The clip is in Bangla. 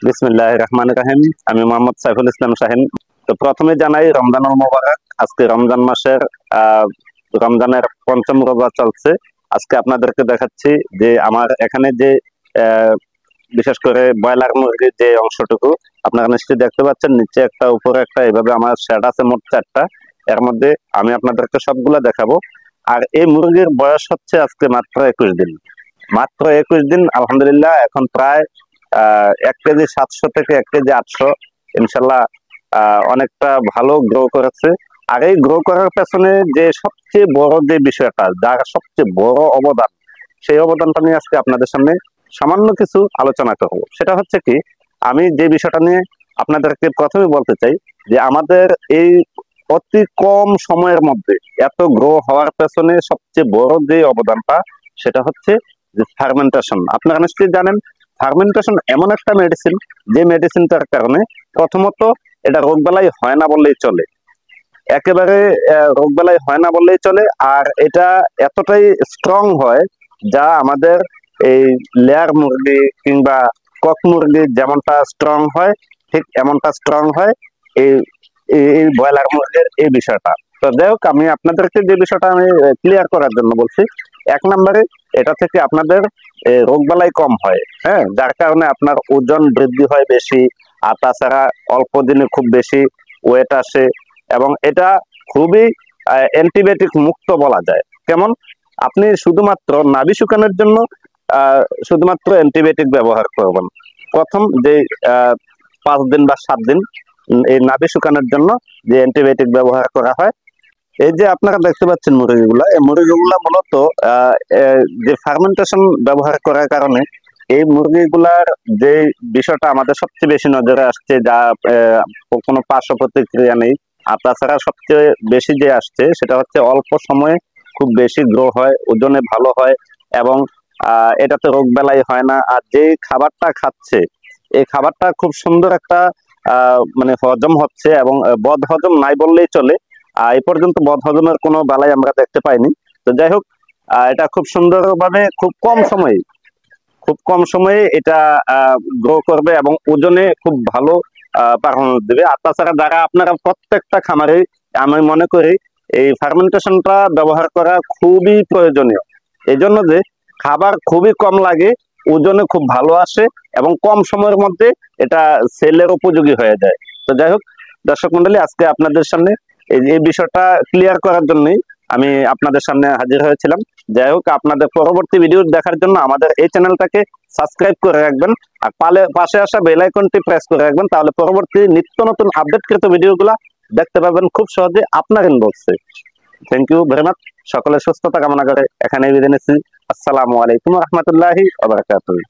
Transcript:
বিসমিল্লাহির রহমানির রহিম। আমি মোহাম্মদ সাইফুল ইসলাম শাহিন। তো প্রথমে জানাই রমজানুল মোবারক। আজকে রমজান মাসের রমজানের পঞ্চম রোজা চলছে। আজকে আপনাদেরকে দেখাচ্ছি যে আমার এখানে যে আহ, বিশেষ করে ব্রয়লার মুরগির যে অংশটুকু আপনারা নিশ্চয়ই দেখতে পাচ্ছেন, নিচে একটা উপরে একটা, এইভাবে আমার শেড আছে মোট 4টা। এর মধ্যে আমি আপনাদেরকে সবগুলা দেখাবো। আর এই মুরগির বয়স হচ্ছে আজকে মাত্র 21 দিন। মাত্র 21 দিন, আলহামদুলিল্লাহ। এখন প্রায় 1 কেজি 700 থেকে 1 কেজি 800, ইনশাল্লাহ অনেকটা ভালো গ্রো করেছে। আর এই গ্রো করার পেছনে যে সবচেয়ে বড় যে বিষয়টা, যার সবচেয়ে বড় অবদান, সেই অবদানটা নিয়ে আজকে আপনাদের সামনে সামান্য কিছু আলোচনা করব। সেটা হচ্ছে কি, আমি যে বিষয়টা নিয়ে আপনাদেরকে প্রথমে বলতে চাই যে আমাদের এই অতি কম সময়ের মধ্যে এত গ্রো হওয়ার পেছনে সবচেয়ে বড় যে অবদানটা, সেটা হচ্ছে যে ফার্মেন্টেশন। আপনারা নিশ্চয়ই জানেন, ফার্মেন্টেশন এমন একটা মেডিসিন, যে মেডিসিনটার কারণে প্রথমত এটা রোগবালাই হয় না বললেই চলে। একেবারে রোগবালাই হয় না বললেই চলে। আর এটা এতটাই স্ট্রং হয়, যা আমাদের এই লেয়ার মুরগি কিংবা কক মুরগি যেমনটা স্ট্রং হয়, ঠিক এমনটা স্ট্রং হয় এই এই ব্রয়লার মুরগির এই বিষয়টা। তো যাই হোক, আমি আপনাদেরকে যে বিষয়টা আমি ক্লিয়ার করার জন্য বলছি, 1 নম্বরে এটা থেকে আপনাদের রোগবালাই কম হয়, হ্যাঁ, যার কারণে আপনার ওজন বৃদ্ধি হয় বেশি। আর তাছাড়া অল্প দিনে খুব বেশি ওয়েট আসে। এবং এটা খুবই অ্যান্টিবায়োটিক মুক্ত বলা যায়। কেমন? আপনি শুধুমাত্র নাভি শুকানোর জন্য শুধুমাত্র অ্যান্টিবায়োটিক ব্যবহার করবেন প্রথম যে 5 দিন বা 7 দিন। এই নাভি শুকানোর জন্য যে অ্যান্টিবায়োটিক ব্যবহার করা হয়, এই যে আপনারা দেখতে পাচ্ছেন মুরগিগুলা, এই মুরগিগুলা মূলত যে ফার্মেন্টেশন ব্যবহার করার কারণে এই মুরগিগুলার যে বিষয়টা আমাদের সবচেয়ে বেশি নজরে আসছে, যা কোনো পার্শ্ব প্রতিক্রিয়া নেই। আর তাছাড়া সবচেয়ে বেশি যে আসছে, সেটা হচ্ছে অল্প সময়ে খুব বেশি গ্রো হয়, ওজনে ভালো হয়, এবং এটাতে রোগ বেলাই হয় না। আর যে খাবারটা খাচ্ছে, এই খাবারটা খুব সুন্দর একটা মানে হজম হচ্ছে, এবং বদ হজম নাই বললেই চলে। এই পর্যন্ত বদ হজমের কোনো বালাই আমরা দেখতে পাইনি। তো যাই হোক, এটা খুব সুন্দরভাবে খুব কম সময়ে এটা গ্রো করবে এবং ওজনে খুব ভালো পারফরমেন্স দেবে। আর তাছাড়া যারা আপনারা প্রত্যেকটা খামারে, আমি মনে করি এই ফার্মেন্টেশনটা ব্যবহার করা খুবই প্রয়োজনীয়। এই জন্য যে খাবার খুবই কম লাগে, ওজনে খুব ভালো আসে, এবং কম সময়ের মধ্যে এটা সেলের উপযোগী হয়ে যায়। তো যাই হোক, দর্শক মন্ডলী, আজকে আপনাদের সামনে এই বিষয়টা ক্লিয়ার করার জন্যই আমি আপনাদের সামনে হাজির হয়েছিলাম। যাই হোক, আপনাদের পরবর্তী ভিডিও দেখার জন্য আমাদের এই চ্যানেলটাকে সাবস্ক্রাইব করে রাখবেন, আর পাশে আসা বেল আইকনটি প্রেস করে রাখবেন। তাহলে পরবর্তী নিত্য নতুন আপডেটকৃত ভিডিওগুলো দেখতে পাবেন খুব সহজে আপনার ইনবক্সে। Thank you very much. সকলের সুস্থতা কামনা করে এখানে বিদায় নিচ্ছি। আসসালামু আলাইকুম রহমতুল্লাহি ওয়া বারাকাতুহু।